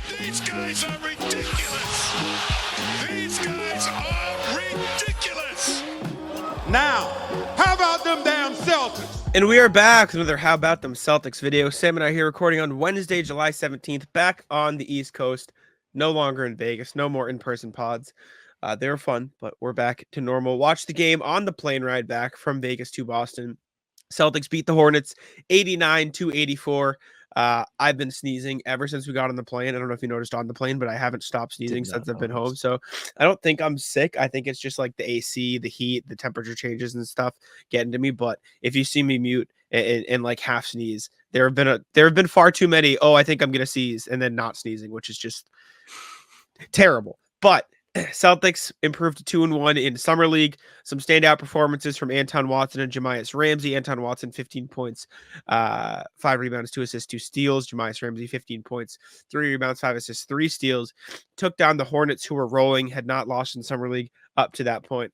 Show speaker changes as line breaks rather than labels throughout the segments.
These guys are ridiculous. These guys are ridiculous.
Now, how about them damn Celtics?
And we are back with another How About Them Celtics video. Sam and I here recording on Wednesday, July 17th, back on the East Coast, no longer in Vegas, no more in-person pods. They were fun, but we're back to normal. Watch the game on the plane ride back from Vegas to Boston. Celtics beat the Hornets 89-84. I've been sneezing ever since we got on the plane. I don't know if you noticed on the plane, but I haven't stopped sneezing since I've been home. So I don't think I'm sick. I think it's just like the AC, the heat, the temperature changes and stuff getting to me. But if you see me mute and like half sneeze, there have been far too many. Oh, I think I'm gonna sneeze and then not sneezing, which is just terrible. But Celtics improved to 2-1 in Summer League. Some standout performances from Anton Watson and Jamas Ramsey. Anton Watson, 15 points, 5 rebounds, 2 assists, 2 steals. Jamas Ramsey, 15 points, 3 rebounds, 5 assists, 3 steals. Took down the Hornets, who were rolling, had not lost in Summer League up to that point.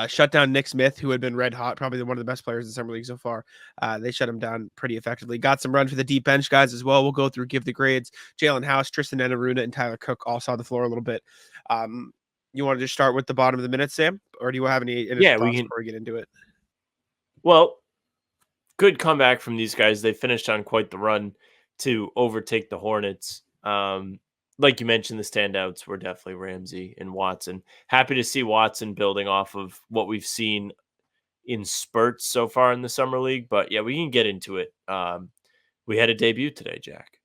Shut down Nick Smith, who had been red hot, probably one of the best players in Summer League so far. They shut him down pretty effectively. Got some run for the deep bench guys as well. We'll go through, give the grades. Jaylen House, Tristan Enaruna, and Tyler Cook all saw the floor a little bit. You want to just start with the bottom of the minute, Sam? Or do you have any thoughts before we get into it?
Well, good comeback from these guys. They finished on quite the run to overtake the Hornets. Like you mentioned, the standouts were definitely Ramsey and Watson. Happy to see Watson building off of what we've seen in spurts so far in the Summer League. But yeah, we can get into it. We had a debut today, Jack.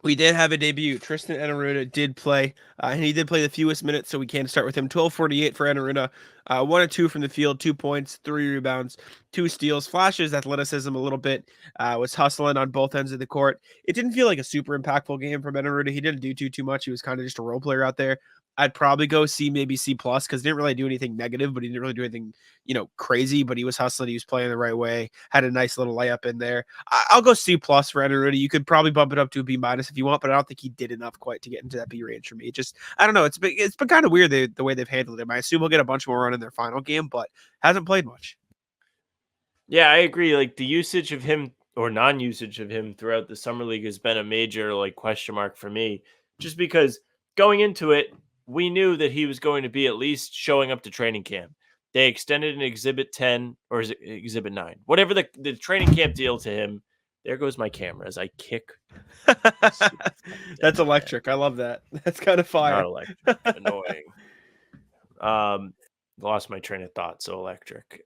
We did have a debut. Tristan Enaruna did play, and he did play the fewest minutes, so we can start with him. 12:48 for Enaruna, 1 of 2 from the field, 2 points, 3 rebounds, 2 steals, flashes athleticism a little bit, was hustling on both ends of the court. It didn't feel like a super impactful game from Enaruna. He didn't do too much. He was kind of just a role player out there. I'd probably go C, maybe C+, because he didn't really do anything negative, but he didn't really do anything, crazy, but he was hustling. He was playing the right way, had a nice little layup in there. I'll go C+ for Enaruna. You could probably bump it up to a B- if you want, but I don't think he did enough quite to get into that B range for me. I don't know. It's been kind of weird the way they've handled him. I assume we'll get a bunch more run in their final game, but hasn't played much.
Yeah, I agree. Like the usage of him or non-usage of him throughout the Summer League has been a major question mark for me, just because going into it, we knew that he was going to be at least showing up to training camp. They extended an Exhibit 10 or is it Exhibit 9? Whatever the training camp deal to him. There goes my camera as I kick.
That's electric. I love that. That's kind of fire.
Not electric. Annoying. Lost my train of thought. So electric.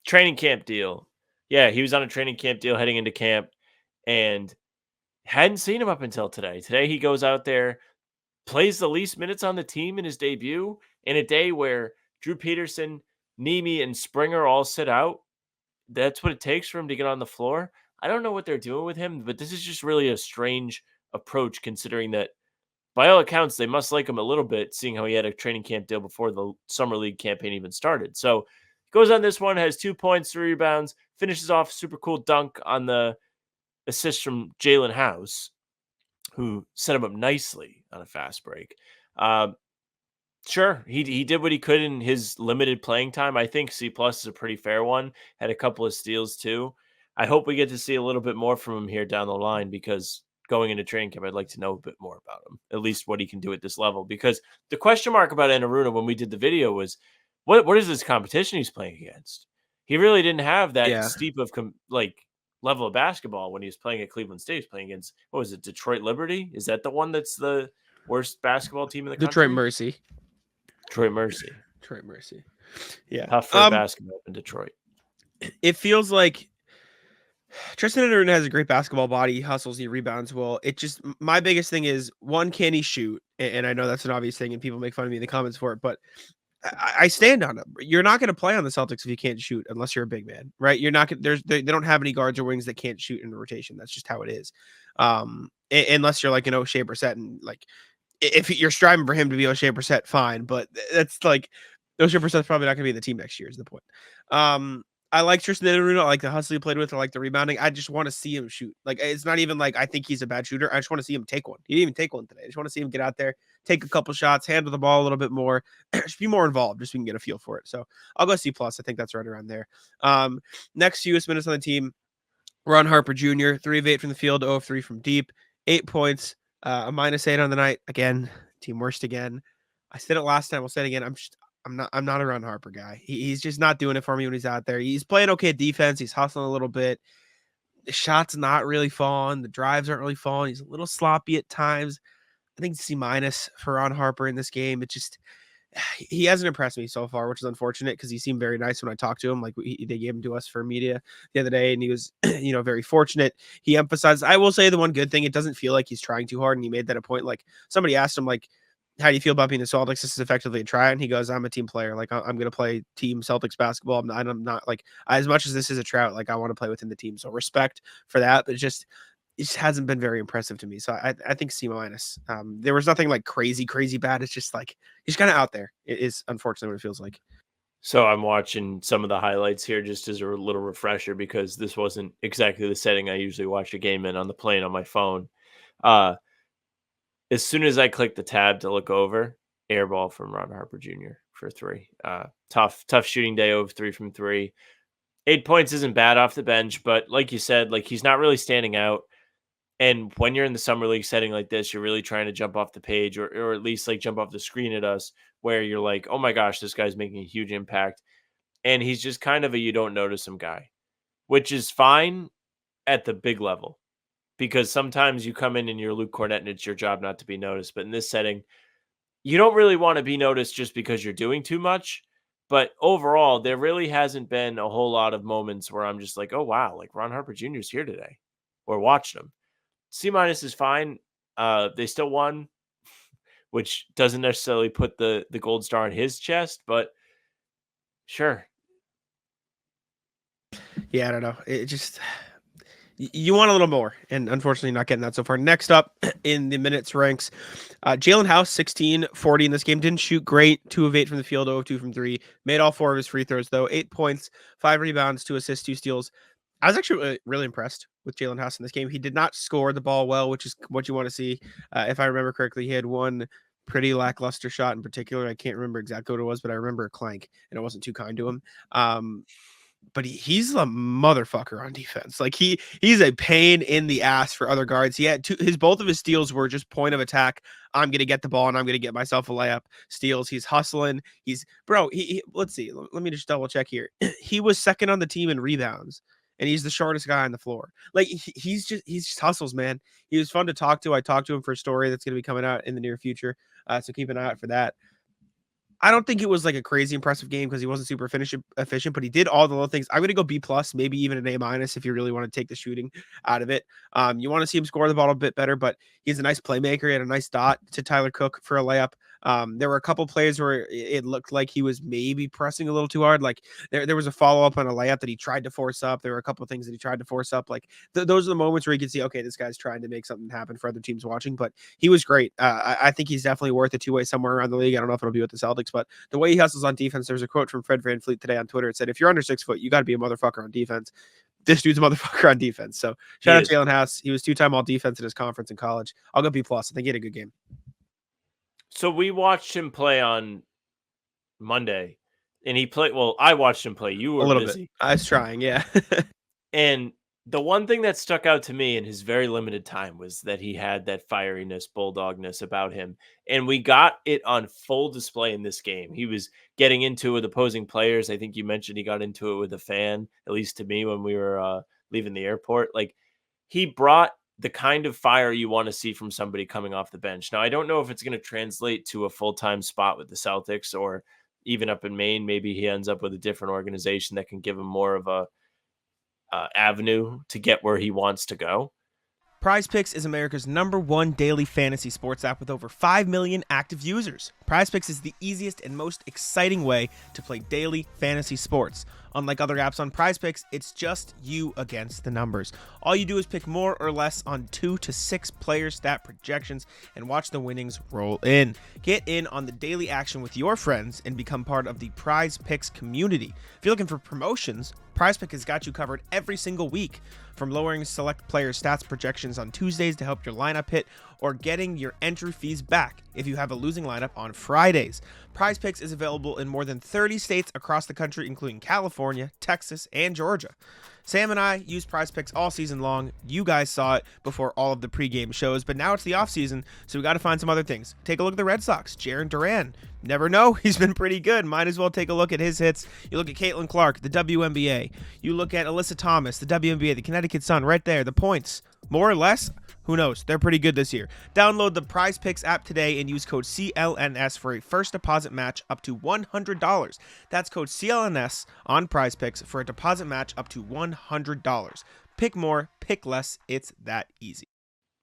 Training camp deal. Yeah, he was on a training camp deal heading into camp and hadn't seen him up until today. Today he goes out there, plays the least minutes on the team in his debut in a day where Drew Peterson, Nemi, and Springer all sit out. That's what it takes for him to get on the floor. I don't know what they're doing with him, but this is just really a strange approach considering that by all accounts, they must like him a little bit, seeing how he had a training camp deal before the Summer League campaign even started. So goes on this one, has 2 points, 3 rebounds, finishes off a super cool dunk on the assist from Jaylen House, who set him up nicely on a fast break. Sure, he did what he could in his limited playing time. I think C+ is a pretty fair one. Had a couple of steals too. I hope we get to see a little bit more from him here down the line because going into training camp, I'd like to know a bit more about him, at least what he can do at this level. Because the question mark about Enaruna when we did the video was, what is this competition he's playing against? He really didn't have that steep of level of basketball when he was playing at Cleveland State. He was playing against, what was it, Detroit Liberty? Is that the one that's the worst basketball team in the country?
Detroit Mercy. Yeah.
Tough for basketball in Detroit.
It feels like Tristan Enaruna has a great basketball body. He hustles, he rebounds well. My biggest thing is, one, can he shoot? And I know that's an obvious thing and people make fun of me in the comments for it, but I stand on him. You're not going to play on the Celtics if you can't shoot unless you're a big man, right? You're not they don't have any guards or wings that can't shoot in the rotation. That's just how it is. Unless you're like an O'Shea Brissett, and if you're striving for him to be O'Shea Brissett, fine, but that's O'Shea Brissett's probably not going to be in the team next year is the point. I like Tristan Enaruna. I like the hustle he played with. I like the rebounding. I just want to see him shoot. It's not even I think he's a bad shooter. I just want to see him take one. He didn't even take one today. I just want to see him get out there, take a couple shots, handle the ball a little bit more, just be more involved, just so we can get a feel for it. So I'll go C+. I think that's right around there. Next fewest minutes on the team, Harper Jr., 3 of 8 from the field, 0 of 3 from deep. 8 points, a -8 on the night. Again, team worst again. I said it last time. I'll say it again. I'm not a run Harper guy. He's just not doing it for me when he's out there. He's playing okay defense. He's hustling a little bit. The shot's not really falling. The drives aren't really falling. He's a little sloppy at times. I think C- for Ron Harper in this game. It just he hasn't impressed me so far, which is unfortunate because he seemed very nice when I talked to him. Like they gave him to us for media the other day, and he was, very fortunate. He emphasized. I will say the one good thing: it doesn't feel like he's trying too hard, and he made that a point. Like somebody asked him, like, "How do you feel about being the Celtics? This is effectively a try," and he goes, "I'm a team player. Like I'm going to play team Celtics basketball. I'm not like as much as this is a trout. Like I want to play within the team. So respect for that, but it just hasn't been very impressive to me. So I think C-. There was nothing like crazy bad. It's just like he's kind of out there. It is unfortunately what it feels like.
So I'm watching some of the highlights here just as a little refresher because this wasn't exactly the setting I usually watch a game in on the plane on my phone. Uh, as soon as I click the tab to look over, airball from Ron Harper Jr. for 3. Tough shooting day of 3 from 3. 8 points isn't bad off the bench, but like you said, like he's not really standing out. And when you're in the summer league setting like this, you're really trying to jump off the page or at least like jump off the screen at us where you're like, oh my gosh, this guy's making a huge impact. And he's just kind of a you don't notice him guy, which is fine at the big level because sometimes you come in and you're Luke Cornett and it's your job not to be noticed. But in this setting, you don't really want to be noticed just because you're doing too much. But overall, there really hasn't been a whole lot of moments where I'm just like, oh wow, like Ron Harper Jr. is here today or watching him. C- is fine. They still won, which doesn't necessarily put the gold star on his chest, but sure.
Yeah, I don't know. It just you want a little more, and unfortunately not getting that so far. Next up in the minutes ranks, Jaylen House, 16-40 in this game. Didn't shoot great, 2 of 8 from the field, 0 of 2 from 3. Made all 4 of his free throws, though. 8 points, 5 rebounds, 2 assists, 2 steals. I was actually really impressed with Jaylen House in this game. He did not score the ball well, which is what you want to see. If I remember correctly, he had one pretty lackluster shot in particular. I can't remember exactly what it was, but I remember a clank, and it wasn't too kind to him. But he's a motherfucker on defense. Like he's a pain in the ass for other guards. He had both of his steals were just point of attack. I'm gonna get the ball and I'm gonna get myself a layup. Steals. He's hustling. Let's see. Let me just double check here. He was second on the team in rebounds, and he's the shortest guy on the floor. Like he's just hustles, man. He was fun to talk to. I talked to him for a story that's gonna be coming out in the near future. So keep an eye out for that. I don't think it was like a crazy impressive game because he wasn't super efficient, but he did all the little things. I'm going to go B+, maybe even an A- if you really want to take the shooting out of it. You want to see him score the ball a bit better, but he's a nice playmaker. He had a nice dot to Tyler Cook for a layup. There were a couple plays where it looked like he was maybe pressing a little too hard. Like there was a follow-up on a layup that he tried to force up. There were a couple of things that he tried to force up. Like those are the moments where you can see, okay, this guy's trying to make something happen for other teams watching, but he was great. I think he's definitely worth a two-way somewhere around the league. I don't know if it'll be with the Celtics, but the way he hustles on defense, there's a quote from Fred VanVleet today on Twitter. It said, if you're under 6 foot, you got to be a motherfucker on defense. This dude's a motherfucker on defense. So shout out to Jaylen House. He was 2-time all defense in his conference in college. I'll go B+. I think he had a good game.
So we watched him play on Monday, and he played. Well, I watched him play. You were
A little
busy.
bit. I was trying, yeah.
And the one thing that stuck out to me in his very limited time was that he had that fieriness, bulldogness about him. And we got it on full display in this game. He was getting into it with opposing players. I think you mentioned he got into it with a fan, at least to me when we were leaving the airport. Like he brought the kind of fire you want to see from somebody coming off the bench. Now, I don't know if it's going to translate to a full-time spot with the Celtics or even up in Maine. Maybe he ends up with a different organization that can give him more of a avenue to get where he wants to go.
PrizePicks is America's #1 daily fantasy sports app with over 5 million active users. PrizePicks is the easiest and most exciting way to play daily fantasy sports. Unlike other apps on PrizePicks, it's just you against the numbers. All you do is pick more or less on 2 to 6 player stat projections and watch the winnings roll in. Get in on the daily action with your friends and become part of the PrizePicks community. If you're looking for promotions, PrizePicks has got you covered every single week. From lowering select player stats projections on Tuesdays to help your lineup hit, or getting your entry fees back if you have a losing lineup on Fridays. PrizePicks is available in more than 30 states across the country, including California, Texas, and Georgia. Sam and I use PrizePicks all season long. You guys saw it before all of the pregame shows, but now it's the offseason, so we got to find some other things. Take a look at the Red Sox. Jarren Duran. Never know. He's been pretty good. Might as well take a look at his hits. You look at Caitlin Clark, the WNBA. You look at Alyssa Thomas, the WNBA, the Connecticut Sun, right there. The points. More or less, who knows? They're pretty good this year. Download the PrizePicks app today and use code CLNS for a first deposit match up to $100. That's code CLNS on PrizePicks for a deposit match up to $100. Pick more, pick less. It's that easy.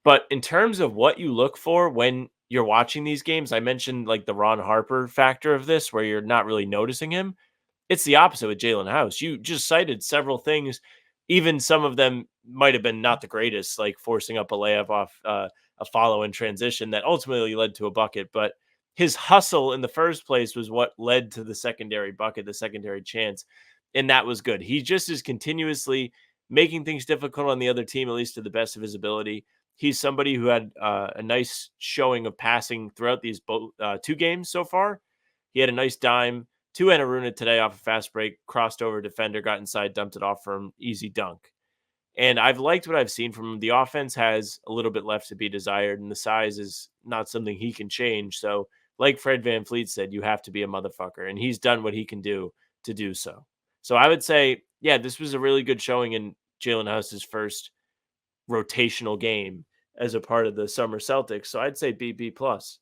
But in terms of what you look for when you're watching these games, I mentioned like the Ron Harper factor of this, where you're not really noticing him. It's the opposite with Jaylen House. You just cited several things. Even some of them might have been not the greatest, like forcing up a layup off a follow in transition that ultimately led to a bucket. But his hustle in the first place was what led to the secondary bucket, the secondary chance. And that was good. He just is continuously making things difficult on the other team, at least to the best of his ability. He's somebody who had a nice showing of passing throughout these two games so far. He had a nice dime to Enaruna today off a fast break, crossed over defender, got inside, dumped it off for him, easy dunk. And I've liked what I've seen from him. The offense has a little bit left to be desired, and the size is not something he can change. So, like Fred VanVleet said, you have to be a motherfucker, and he's done what he can do to do so. So I would say, yeah, this was a really good showing in Jaylen House's first rotational game as a part of the summer Celtics. So I'd say B plus.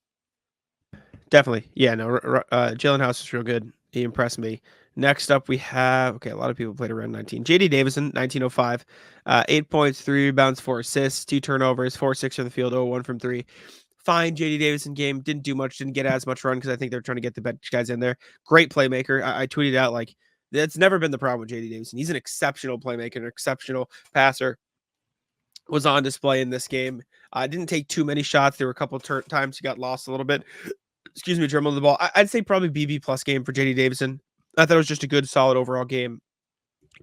Definitely. Yeah, no, Jaylen House is real good. He impressed me. Next up, we have, a lot of people played around 19. JD Davidson, 1905. 8 points, 3 rebounds, 4 assists, 2 turnovers, 4-6 from the field, 0-1 from 3. Fine JD Davidson game. Didn't do much, didn't get as much run because I think they're trying to get the bench guys in there. Great playmaker. I tweeted out, like, that's never been the problem with JD Davidson. He's an exceptional playmaker, an exceptional passer. Was on display in this game. Didn't take too many shots. There were a couple times he got lost a little bit. Dribbling the ball. I'd say probably BB plus game for JD Davidson. I thought it was just a good, solid overall game.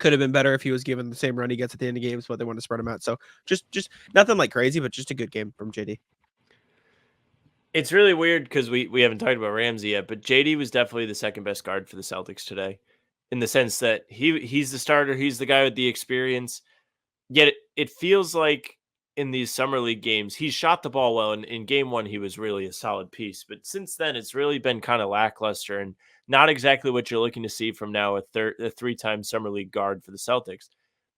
Could have been better if he was given the same run he gets at the end of games, but they want to spread him out. So just nothing like crazy, but just a good game from JD.
It's really weird because we haven't talked about Ramsey yet, but JD was definitely the second best guard for the Celtics today, in the sense that he's the starter, he's the guy with the experience. Yet it feels like in these summer league games, he shot the ball well. And in game one, he was really a solid piece. But since then, it's really been kind of lackluster and not exactly what you're looking to see from now a 3-time summer league guard for the Celtics.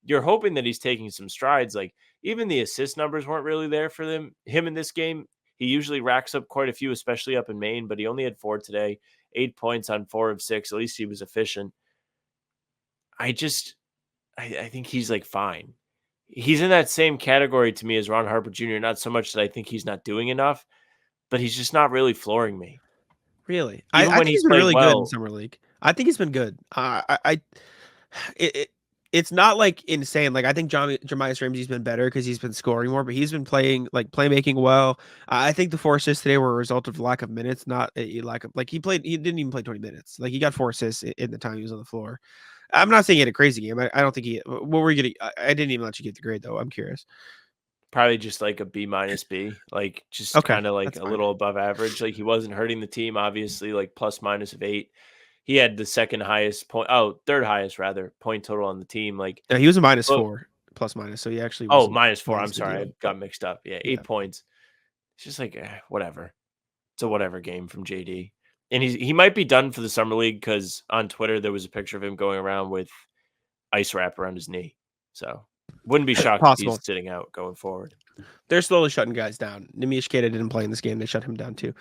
You're hoping that he's taking some strides. Like even the assist numbers weren't really there for him in this game. He usually racks up quite a few, especially up in Maine, but he only had 4 today, 8 points on 4 of 6. At least he was efficient. I think he's like fine. He's in that same category to me as Ron Harper Jr. Not so much that I think he's not doing enough, but he's just not really flooring me.
Really,
Even
I
when
think
he's
he's been
played
really
well,
good in summer league. I think he's been good. It's not like insane. Like I think Jamas Ramsey's been better because he's been scoring more, but he's been playmaking well. I think the 4 assists today were a result of lack of minutes, not a lack of he didn't even play 20 minutes. Like he got 4 assists in the time he was on the floor. I'm not saying he had a crazy game. I don't think what were you getting? I didn't even let you get the grade though. I'm curious.
probably just like a B-, like just
Okay,
kind of like
that's
a
fine.
little above average. Like he wasn't hurting the team, obviously, like plus/minus of 8. He had the third highest rather point total on the team. Like,
Yeah, he was a
but-
-4 plus minus, so he actually was
-4. I'm
minus the
sorry, I
deal.
got mixed up. Yeah, 8 points. It's just like whatever. It's a whatever game from JD. And he might be done for the summer league because on Twitter there was a picture of him going around with ice wrap around his knee. So wouldn't be shocked if
Possible.
he's sitting out going forward.
They're slowly shutting guys down. Nimish Keita didn't play in this game. They shut him down too.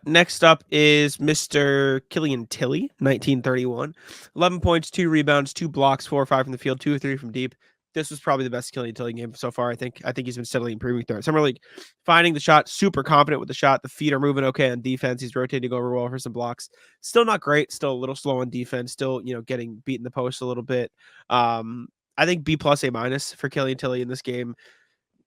Next up is Mr. Killian Tillie, 1931. 11 points, 2 rebounds, 2 blocks, 4 or 5 from the field, 2 or 3 from deep. This was probably the best Killian Tillie game so far. I think he's been steadily improving throughout summer league. Finding the shot, super confident with the shot. The feet are moving okay on defense. He's rotating over well for some blocks. Still not great. Still a little slow on defense. Still, getting beat in the post a little bit. I think B+, A- for Killian Tillie in this game.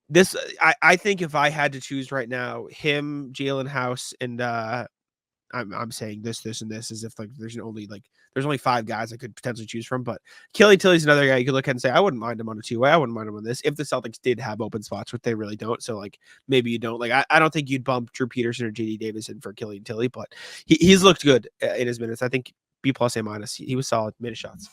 This, I think if I had to choose right now, him, Jaylen House, and I'm saying this, and this, as if there's only 5 guys I could potentially choose from. But Killian Tillie's another guy you could look at and say I wouldn't mind him on a 2-way. I wouldn't mind him on this if the Celtics did have open spots, which they really don't. So maybe you don't. I don't think you'd bump Drew Peterson or JD Davidson for Killian Tillie, but he's looked good in his minutes. I think B+, A-. He was solid, made his shots.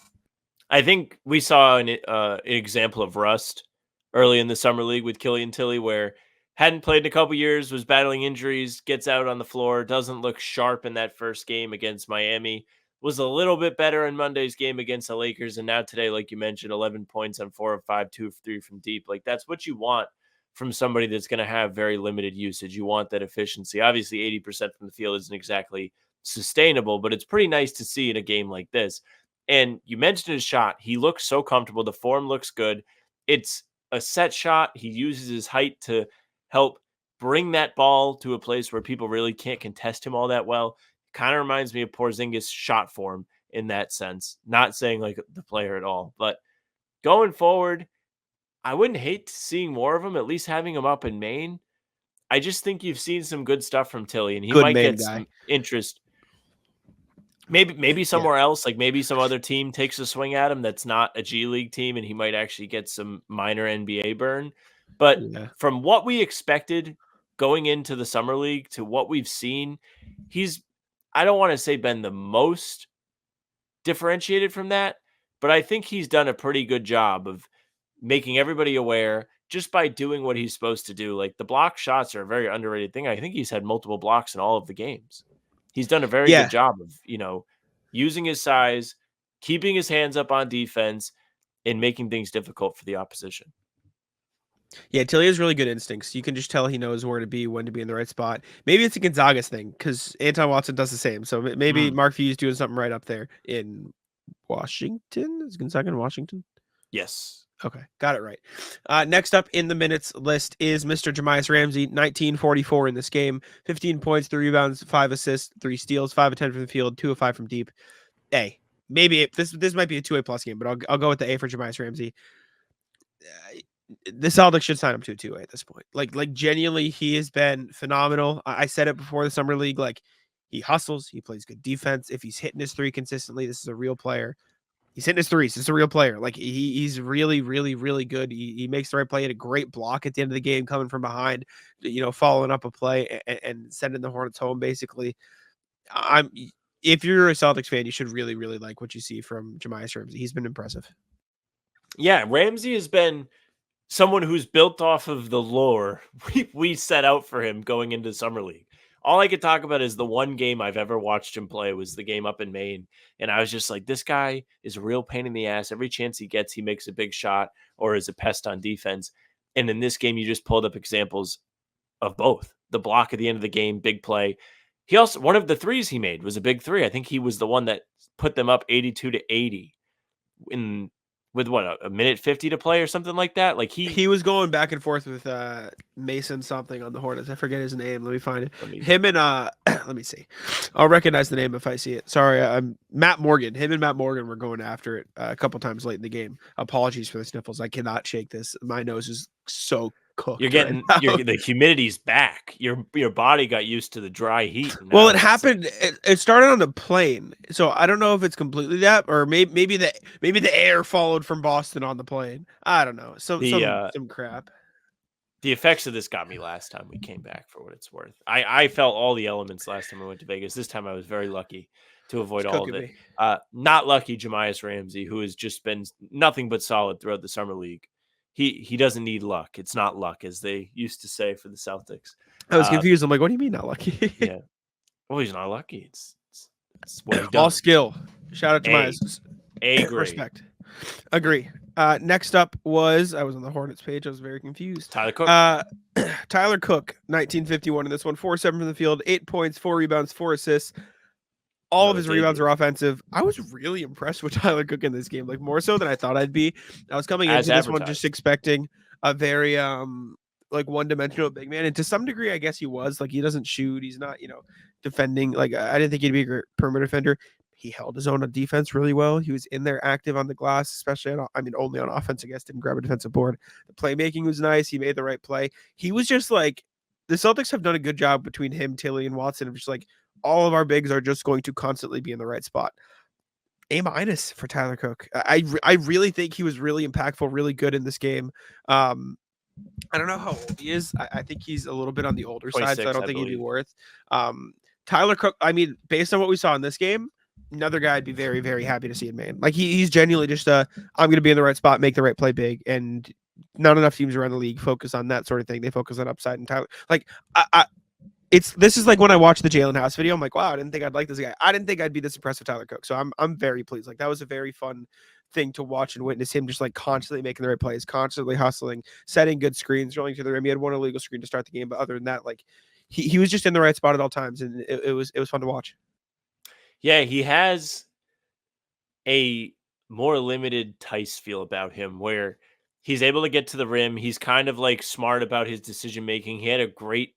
I think we saw an example of rust early in the summer league with Killian Tillie, where hadn't played in a couple years, was battling injuries, gets out on the floor, doesn't look sharp in that first game against Miami, was a little bit better in Monday's game against the Lakers, and now today, like you mentioned, 11 points on 4 of 5, 2 of 3 from deep. Like that's what you want from somebody that's going to have very limited usage. You want that efficiency. Obviously, 80% from the field isn't exactly sustainable, but it's pretty nice to see in a game like this. And you mentioned his shot. He looks so comfortable. The form looks good. It's a set shot. He uses his height to help bring that ball to a place where people really can't contest him all that well. Kind of reminds me of Porzingis' shot form in that sense. Not saying like the player at all, but going forward, I wouldn't hate seeing more of him, at least having him up in Maine. I just think you've seen some good stuff from Tillie, and he
Good
might
main
get
guy.
some interest. Maybe somewhere else, like maybe some other team takes a swing at him that's not a G League team, and he might actually get some minor NBA burn. But
Yeah.
from what we expected going into the summer league to what we've seen, he's, I don't want to say been the most differentiated from that, but I think he's done a pretty good job of making everybody aware just by doing what he's supposed to do. Like the block shots are a very underrated thing. I think he's had multiple blocks in all of the games. He's done a very
Yeah.
good job of, using his size, keeping his hands up on defense, and making things difficult for the opposition.
Yeah, Tillie has really good instincts. You can just tell he knows where to be, when to be in the right spot. Maybe it's a Gonzaga's thing because Anton Watson does the same. So maybe Mark Few's doing something right up there in Washington. Is Gonzaga in Washington?
Yes.
Okay, got it right. Next up in the minutes list is Mr. Jamas Ramsey, 1944 in this game, 15 points, 3 rebounds, 5 assists, 3 steals, 5 of 10 from the field, 2 of 5 from deep. A. Maybe this might be a 2A plus game, but I'll go with the A for Jamas Ramsey. The Celtics should sign him to a 2A at this point. Like genuinely, he has been phenomenal. I said it before the summer league. Like he hustles, he plays good defense. If he's hitting his 3 consistently, this is a real player. He's hitting his 3s. It's a real player. Like he's really, really, really good. He makes the right play. He had a great block at the end of the game, coming from behind, following up a play and sending the Hornets home. Basically, if you're a Celtics fan, you should really, really like what you see from Jamas Ramsey. He's been impressive.
Yeah, Ramsey has been someone who's built off of the lore we set out for him going into summer league. All I could talk about is the one game I've ever watched him play was the game up in Maine. And I was just like, this guy is a real pain in the ass. Every chance he gets, he makes a big shot or is a pest on defense. And in this game, you just pulled up examples of both. The block at the end of the game, big play. He also, one of the 3s he made was a big 3. I think he was the one that put them up 82-80 with what, a minute 50 to play or something like that. Like
he was going back and forth with Mason something on the Hornets. I forget his name. Let me find it. Let me see. I'll recognize the name if I see it. Sorry, I'm Matt Morgan. Him and Matt Morgan were going after it a couple times late in the game. Apologies for the sniffles. I cannot shake this. My nose is so cooked.
You're getting the humidity's back. Your body got used to the dry heat.
Well, it happened. It started on the plane, so I don't know if it's completely that, or maybe the air followed from Boston on the plane. I don't know. Some crap.
The effects of this got me last time we came back. For what it's worth, I felt all the elements last time I went to Vegas. This time I was very lucky to avoid all of it. Not lucky, Jamas Ramsey, who has just been nothing but solid throughout the summer league. He doesn't need luck. It's not luck, as they used to say for the Celtics.
I was confused. I'm like, what do you mean not lucky?
Yeah. Well, he's not lucky. It's what he does.
All skill. Shout out to Myers.
A grade.
Respect. Agree. Next up was, I was on the Hornets page. I was very confused.
Tyler Cook.
Tyler Cook, 1951 in this one. 4-7 from the field, 8 points, 4 rebounds, 4 assists. All of his rebounds are offensive. I was really impressed with Tyler Cook in this game, like more so than I thought I'd be. I was coming into this one just expecting a very like one-dimensional big man, and to some degree, I guess he was. Like he doesn't shoot. He's not, defending. Like I didn't think he'd be a great perimeter defender. He held his own on defense really well. He was in there active on the glass, especially only on offense. I guess didn't grab a defensive board. The playmaking was nice. He made the right play. He was just like the Celtics have done a good job between him, Tillie, and Watson of just like. All of our bigs are just going to constantly be in the right spot. A- for Tyler Cook. I really think he was really impactful, really good in this game. I don't know how old he is. I think he's a little bit on the older side, so I don't think he'd be worth. Tyler Cook, based on what we saw in this game, another guy I'd be very, very happy to see in Maine. Like he's genuinely just I'm going to be in the right spot, make the right play big, and not enough teams around the league focus on that sort of thing. They focus on upside and Tyler. Like this is like when I watched the Jaylen House video, I'm like, wow, I didn't think I'd like this guy. I didn't think I'd be this impressed with Tyler Cook. So I'm very pleased. Like that was a very fun thing to watch and witness him just like constantly making the right plays, constantly hustling, setting good screens, rolling to the rim. He had one illegal screen to start the game, but other than that, like he was just in the right spot at all times, and it was fun to watch.
Yeah, he has a more limited Tice feel about him where he's able to get to the rim. He's kind of like smart about his decision making. He had a great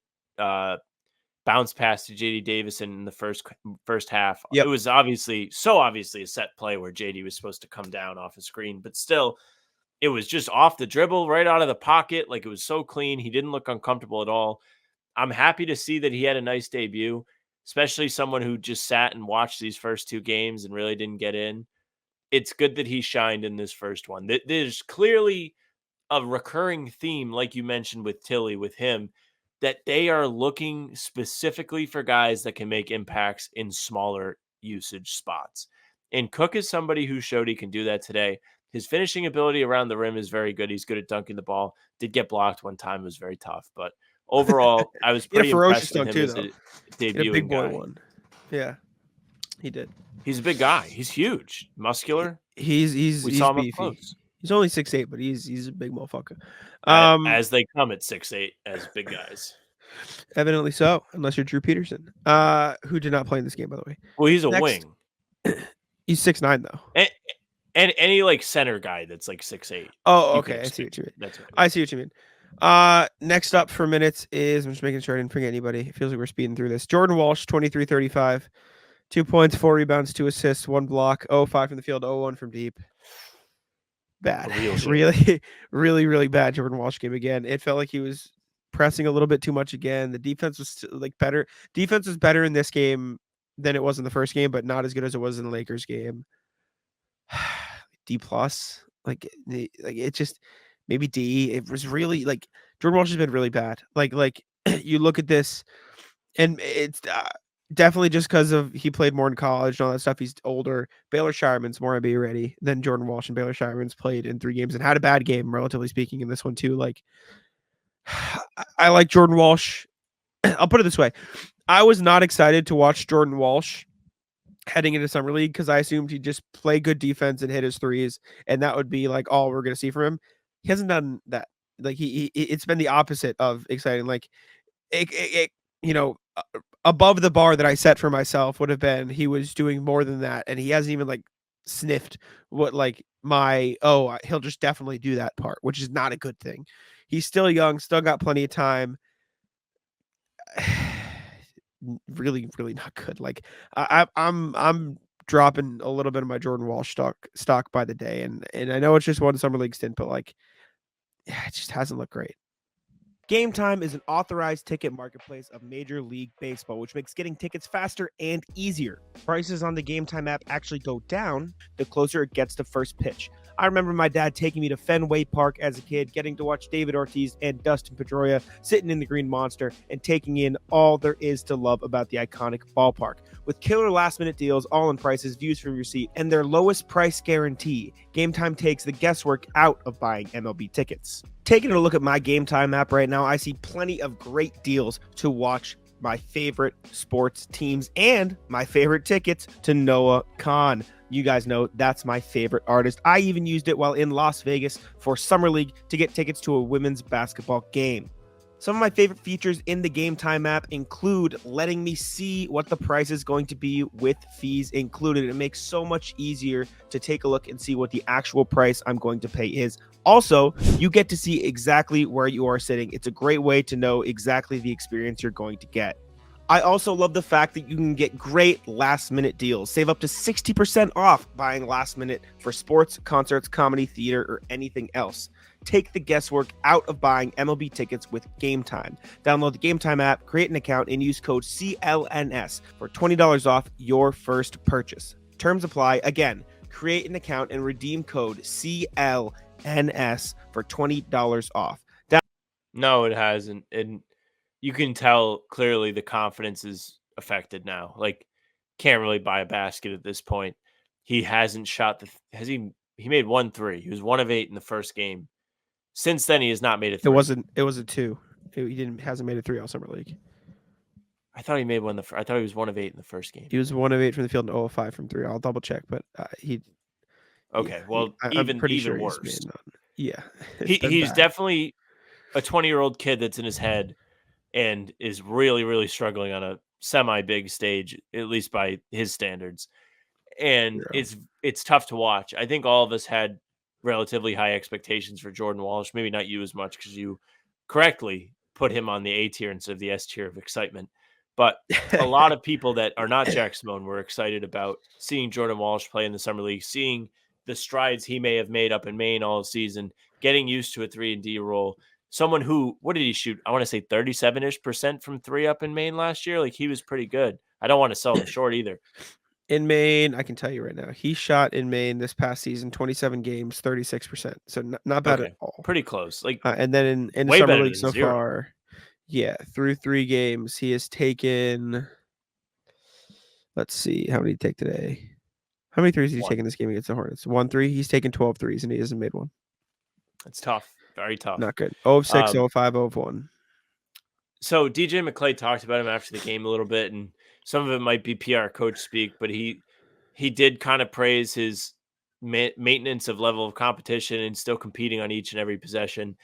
bounce pass to JD Davidson in the first half. It
Yep.
was obviously a set play where JD was supposed to come down off a screen, but still it was just off the dribble, right out of the pocket. Like it was so clean. He didn't look uncomfortable at all. I'm happy to see that he had a nice debut, especially someone who just sat and watched these first two games and really didn't get in. It's good that he shined in this first one. There's clearly a recurring theme, like you mentioned with Tillie, with him, that they are looking specifically for guys that can make impacts in smaller usage spots. And Cook is somebody who showed he can do that today. His finishing ability around the rim is very good. He's good at dunking the ball. Did get blocked one time. It was very tough. But overall, I was
He had a
pretty
ferocious
impressed with
dunk
him
too,
as
though.
a
He had a big
debuting
boy
guy.
one. Yeah, he did.
He's a big guy. He's huge, muscular.
He's
Saw him up
beefy.
close.
He's only 6'8", but he's a big motherfucker.
As they come at 6'8", as big guys.
Evidently so, unless you're Drew Peterson, who did not play in this game, by the way.
Well, he's a
Next,
wing.
He's 6'9" though.
And any like center guy that's like 6'8".
Oh, okay. I see what you mean.
That's right.
I see what you mean. Next up for minutes is, I'm just making sure I didn't forget anybody. It feels like we're speeding through this. Jordan Walsh, 23-35, 2 points, 4 rebounds, 2 assists, 1 block, 0-5 from the field, 0-1 from deep. Bad. Really, really, really bad Jordan Walsh game again. It felt like he was pressing a little bit too much again. The defense was like better. Defense was better in this game than it was in the first game, but not as good as it was in the Lakers game. D plus, like it just maybe D. It was really like Jordan Walsh has been really bad. Like you look at this, and it's definitely just because of he played more in college and all that stuff. He's older. Baylor Scheierman's more NBA ready than Jordan Walsh, and Baylor Scheierman's played in 3 games and had a bad game, relatively speaking, in this one too. Like I like Jordan Walsh. I'll put it this way: I was not excited to watch Jordan Walsh heading into summer league because I assumed he'd just play good defense and hit his threes, and that would be like all we're gonna see from him. He hasn't done that. Like it's been the opposite of exciting. Like it above the bar that I set for myself would have been he was doing more than that, and he hasn't even like sniffed what like he'll just definitely do that part, which is not a good thing. He's still young, still got plenty of time. Really, really not good. Like I'm dropping a little bit of my Jordan Walsh stock by the day, and I know it's just one summer league stint, but like, yeah, it just hasn't looked great. GameTime is an authorized ticket marketplace of Major League Baseball, which makes getting tickets faster and easier. Prices on the GameTime app actually go down the closer it gets to first pitch. I remember my dad taking me to Fenway Park as a kid, getting to watch David Ortiz and Dustin Pedroia sitting in the Green Monster and taking in all there is to love about the iconic ballpark. With killer last-minute deals, all-in prices, views from your seat, and their lowest price guarantee, GameTime takes the guesswork out of buying MLB tickets. Taking a look at my GameTime app right now, I see plenty of great deals to watch my favorite sports teams and my favorite tickets to Noah Khan. You guys know that's my favorite artist. I even used it while in Las Vegas for Summer League to get tickets to a women's basketball game. Some of my favorite features in the GameTime app include letting me see what the price is going to be with fees included. It makes so much easier to take a look and see what the actual price I'm going to pay is. Also, you get to see exactly where you are sitting. It's a great way to know exactly the experience you're going to get. I also love the fact that you can get great last-minute deals. Save up to 60% off buying last minute for sports, concerts, comedy, theater, or anything else. Take the guesswork out of buying MLB tickets with GameTime. Download the GameTime app, create an account, and use code CLNS for $20 off your first purchase. Terms apply. Again, create an account and redeem code CLNS for $20 off.
No, it hasn't. And you can tell clearly the confidence is affected now. Like can't really buy a basket at this point. He hasn't shot he made 1 3. He was 1 of 8 in the first game. Since then, he has not made a 3.
It was a 2. He hasn't made a 3 all summer league.
I thought he made one. I thought he was 1 of 8 in the first game.
He was 1 of 8 from the field and 0 of 5 from 3. I'll double check, but
Okay, well,
I'm pretty
even
sure
worse.
He's made none. Yeah,
He's definitely a 20-year-old kid that's in his head and is really, really struggling on a semi-big stage, at least by his standards. And it's tough to watch. I think all of us had relatively high expectations for Jordan Walsh. Maybe not you as much because you correctly put him on the A tier instead of the S tier of excitement. But a lot of people that are not Jack Simone were excited about seeing Jordan Walsh play in the summer league, seeing the strides he may have made up in Maine all season, getting used to a 3-and-D role. Someone who, what did he shoot? I want to say 37% from 3 up in Maine last year. Like, he was pretty good. I don't want to sell him short either.
In Maine, I can tell you right now, he shot in Maine this past season, 27 games, 36%. So not bad at all.
Pretty close. Like,
and then in the
way
summer
better
league
than
so
0.
far, through 3 games, he has taken. Let's see, how many did he take today? How many threes did he take in this game against the Hornets? 1 3. He's taken 12 threes and he hasn't made one.
It's tough. Very tough.
Not good. 0 of 6, 0 of 5, 0 of 1.
So DJ McClay talked about him after the game a little bit, and some of it might be PR coach speak, but he did kind of praise his maintenance of level of competition and still competing on each and every possession.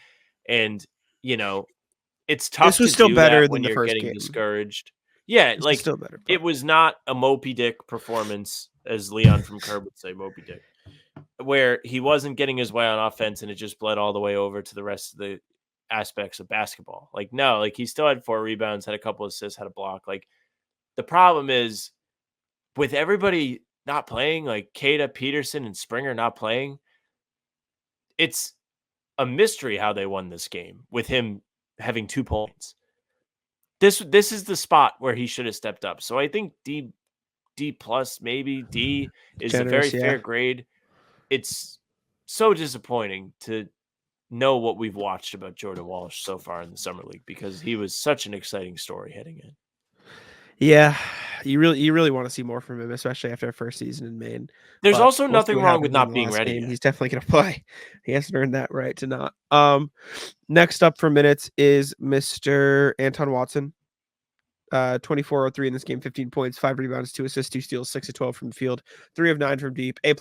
And, it's tough
This was
to
still
do
better
that
than
when
the
you're
first
getting
game.
discouraged. Yeah,
This
like,
still better,
it was not a Moby Dick performance, as Leon from Curb would say, Moby Dick, where he wasn't getting his way on offense and it just bled all the way over to the rest of the aspects of basketball. Like, no, like, he still had 4 rebounds, had a couple assists, had a block. Like, the problem is with everybody not playing, like Kada, Peterson, and Springer not playing, it's a mystery how they won this game with him having 2 points. This is the spot where he should have stepped up. So I think D plus, maybe D is
Generous,
a very fair grade. It's so disappointing to know what we've watched about Jordan Walsh so far in the summer league because he was such an exciting story heading in.
Yeah, you really want to see more from him, especially after our first season in Maine.
There's
But
also
we'll see
nothing
what
wrong with
happens in
not
the
being
last
ready
game.
yet.
He's definitely going to play. He has to earn that right to not. Next up for minutes is Mr. Anton Watson. 24-03 in this game, 15 points, 5 rebounds, 2 assists, 2 steals, 6 of 12 from the field, 3 of 9 from deep, A+.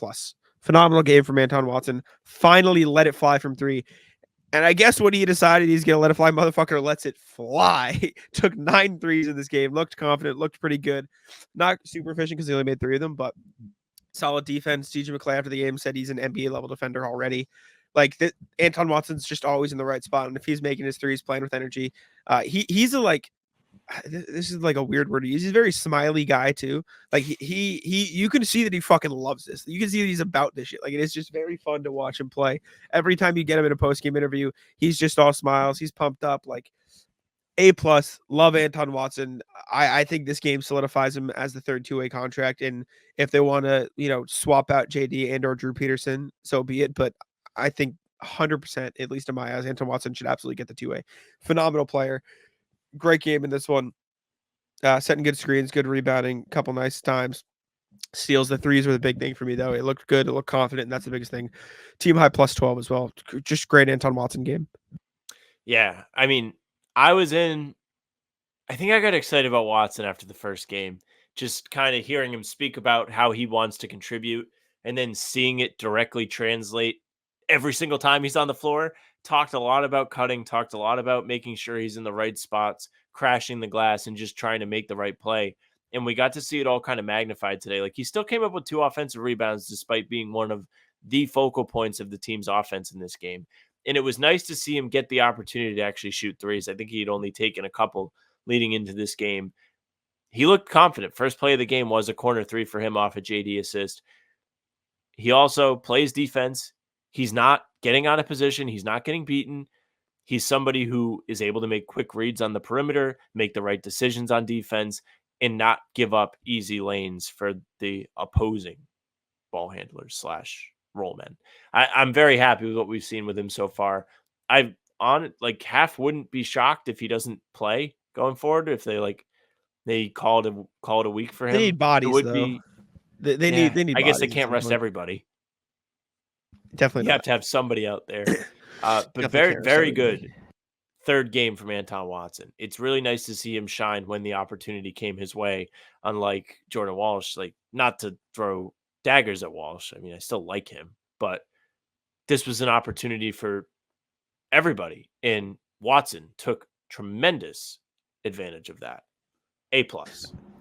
Phenomenal game from Anton Watson. Finally let it fly from 3. And I guess when he decided he's going to let it fly, motherfucker lets it fly. Took 9 threes in this game. Looked confident. Looked pretty good. Not super efficient because he only made 3 of them, but solid defense. DJ McClay after the game said he's an NBA level defender already. Like, Anton Watson's just always in the right spot. And if he's making his threes, playing with energy, he's a, like, this is like a weird word to use. He's a very smiley guy too. Like he you can see that he fucking loves this. You can see that he's about this shit. Like, it is just very fun to watch him play. Every time you get him in a post-game interview, he's just all smiles. He's pumped up. Like, A+. Love Anton Watson. I think this game solidifies him as the third 2-way contract. And if they want to, swap out JD and or Drew Peterson, so be it. But I think 100%, at least in my eyes, Anton Watson should absolutely get the 2-way. Phenomenal player. Great game in this one. Setting good screens, good rebounding, couple nice times. Steals. The threes were the big thing for me, though. It looked good. It looked confident, and that's the biggest thing. Team high plus 12 as well. Just great Anton Watson game.
Yeah. I mean, I think I got excited about Watson after the first game. Just kind of hearing him speak about how he wants to contribute and then seeing it directly translate every single time he's on the floor. Talked a lot about cutting, talked a lot about making sure he's in the right spots, crashing the glass, and just trying to make the right play. And we got to see it all kind of magnified today. Like, he still came up with 2 offensive rebounds despite being one of the focal points of the team's offense in this game. And it was nice to see him get the opportunity to actually shoot threes. I think he had only taken a couple leading into this game. He looked confident. First play of the game was a corner 3 for him off a JD assist. He also plays defense. He's not getting out of position. He's not getting beaten. He's somebody who is able to make quick reads on the perimeter, make the right decisions on defense, and not give up easy lanes for the opposing ball handlers / roll men. I'm very happy with what we've seen with him so far. Half wouldn't be shocked if he doesn't play going forward, if they They called it a week for him.
They need bodies,
it would
though.
be.
They
Yeah,
need.
I guess they
bodies at
can't
some
rest
point.
everybody.
Definitely
You have
not.
to have somebody out there. But
Definitely
very,
can't rest
very
everybody.
good third game from Anton Watson. It's really nice to see him shine when the opportunity came his way, unlike Jordan Walsh. Like, not to throw daggers at Walsh. I mean, I still like him, but this was an opportunity for everybody. And Watson took tremendous advantage of that. A+.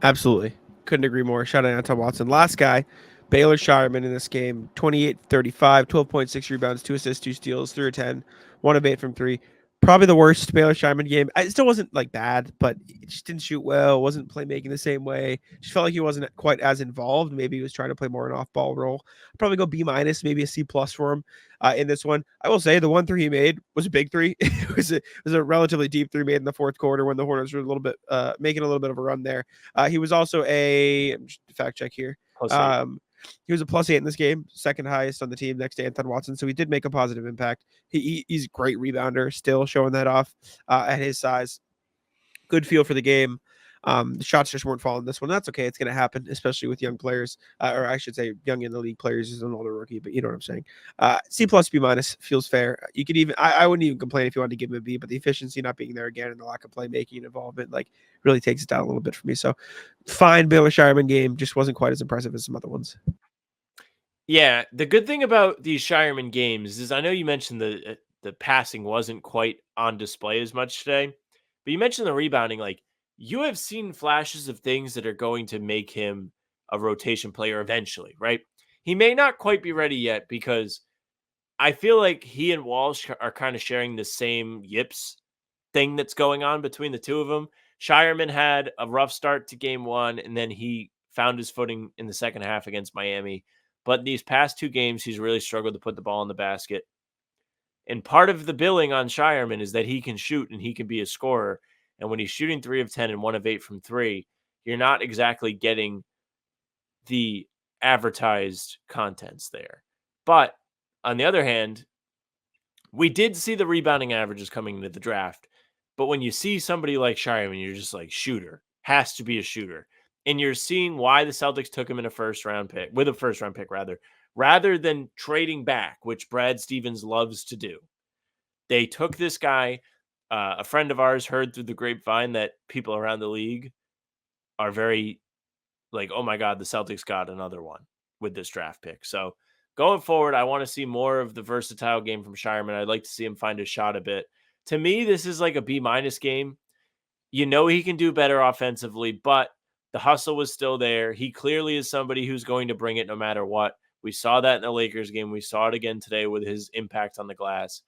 Absolutely. Couldn't agree more. Shout out to Anton Watson. Last guy, Baylor Scheierman in this game, 28-35, 12.6 rebounds, 2 assists, 2 steals, 3 of 10, 1 of 8 from 3. Probably the worst Baylor Scheierman game. It still wasn't like bad, but it just didn't shoot well. Wasn't playmaking the same way. Just felt like he wasn't quite as involved. Maybe he was trying to play more an off-ball role. I'd probably go B-, maybe a C+ for him in this one. I will say the 1 3 he made was a big 3. It was a relatively deep 3 made in the fourth quarter when the Hornets were a little bit making a little bit of a run there. He was also fact check here.
+8.
He was a +8 in this game, second highest on the team next to Anton Watson. So he did make a positive impact. He's a great rebounder, still showing that off at his size. Good feel for the game. The shots just weren't falling this one. That's okay. It's going to happen, especially with young players, or I should say young in the league players. He's an older rookie, but you know what I'm saying. C+, B- feels fair. You could even, I wouldn't even complain if you wanted to give him a B, but the efficiency not being there again and the lack of playmaking and involvement, like, really takes it down a little bit for me. So fine, Baylor Scheierman game, just wasn't quite as impressive as some other ones.
Yeah, the good thing about these Scheierman games is I know you mentioned the passing wasn't quite on display as much today, but you mentioned the rebounding. Like, you have seen flashes of things that are going to make him a rotation player eventually, right? He may not quite be ready yet because I feel like he and Walsh are kind of sharing the same yips thing that's going on between the two of them. Scheierman had a rough start to game 1, and then he found his footing in the second half against Miami. But these past 2 games, he's really struggled to put the ball in the basket. And part of the billing on Scheierman is that he can shoot and he can be a scorer. And when he's shooting 3 of 10 and 1 of 8 from 3, you're not exactly getting the advertised contents there. But on the other hand, we did see the rebounding averages coming into the draft. But when you see somebody like Scheierman, you're just like, shooter, has to be a shooter. And you're seeing why the Celtics took him in a first round pick rather than trading back, which Brad Stevens loves to do. They took this guy. A friend of ours heard through the grapevine that people around the league are very like, oh my God, the Celtics got another one with this draft pick. So going forward, I want to see more of the versatile game from Scheierman. I'd like to see him find his shot a bit. To me, this is like a B- game. You know he can do better offensively, but the hustle was still there. He clearly is somebody who's going to bring it no matter what. We saw that in the Lakers game. We saw it again today with his impact on the glass.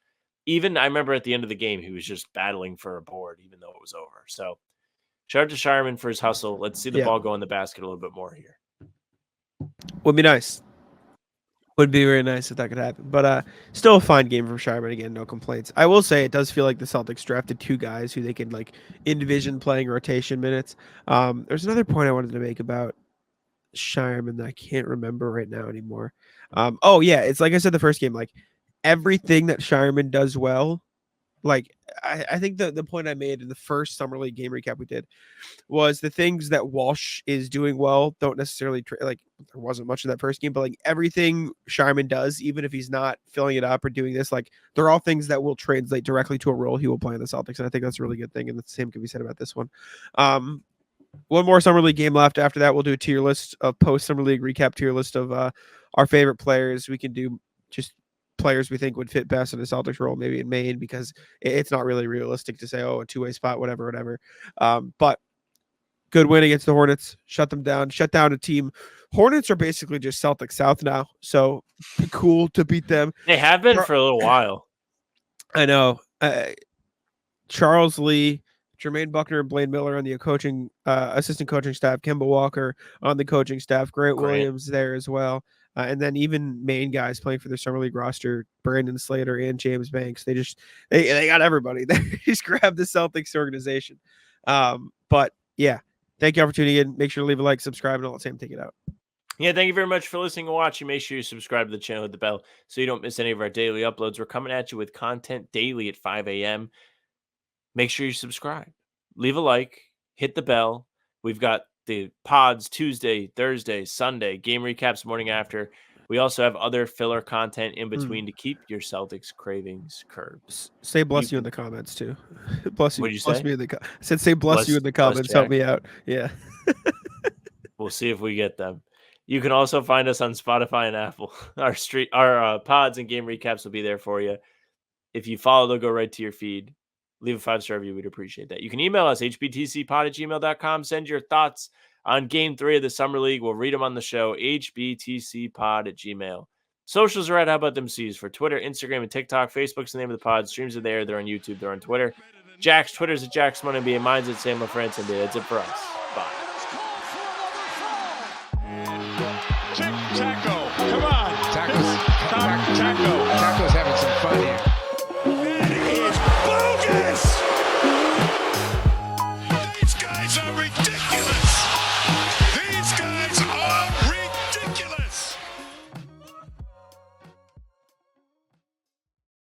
Even I remember at the end of the game, he was just battling for a board, even though it was over. So shout out to Scheierman for his hustle. Let's see the ball go in the basket a little bit more here.
Would be nice. Would be very nice if that could happen. But still a fine game from Scheierman. Again, no complaints. I will say it does feel like the Celtics drafted 2 guys who they can like envision playing rotation minutes. There's another point I wanted to make about Scheierman that I can't remember right now anymore. Oh yeah, it's like I said the first game, like everything that Scheierman does well, like I think the point I made in the first summer league game recap we did was the things that Walsh is doing well don't necessarily like there wasn't much in that first game, but like everything Scheierman does, even if he's not filling it up or doing this, like they're all things that will translate directly to a role he will play in the Celtics, and I think that's a really good thing. And the same can be said about this one. One more summer league game left. After that, we'll do a tier list of post summer league recap tier list of our favorite players. We can do just players we think would fit best in the Celtics role, maybe in Maine, because it's not really realistic to say, oh, a 2-way spot, whatever. But good win against the Hornets. Shut them down. Shut down a team. Hornets are basically just Celtics South now, so cool to beat them.
They have been for a little while.
I know. Charles Lee, Jermaine Buckner, and Blaine Miller on the coaching assistant coaching staff. Kemba Walker on the coaching staff. Grant Williams there as well. And then even main guys playing for their summer league roster, Brandon Slater and James Banks. They got everybody. They just grabbed the Celtics organization. But yeah, thank you all for tuning in. Make sure to leave a like, subscribe, and all the same. Take it out.
Yeah, thank you very much for listening and watching. Make sure you subscribe to the channel, hit the bell so you don't miss any of our daily uploads. We're coming at you with content daily at 5 a.m. Make sure you subscribe. Leave a like, hit the bell. We've got the pods Tuesday, Thursday, Sunday, game recaps morning after. We also have other filler content in between to keep your Celtics cravings curbed.
Say bless you in the comments too. Bless you.
What'd you
Bless
say?
me in the. I said say bless you in the
Bless
comments. Help
Jack.
me out. Yeah.
We'll see if we get them. You can also find us on Spotify and Apple. Our pods and game recaps will be there for you. If you follow, they'll go right to your feed. Leave a 5-star review. We'd appreciate that. You can email us, hbtcpod@gmail.com. Send your thoughts on Game 3 of the Summer League. We'll read them on the show, hbtcpod@gmail. Socials are at How About Them C's for Twitter, Instagram, and TikTok. Facebook's the name of the pod. Streams are there. They're on YouTube. They're on Twitter. Jack's Twitter's at JacksMonNBA. Mine's at Sam LaFrance NBA. That's it for us. Bye.
Taco. Come on.
Taco.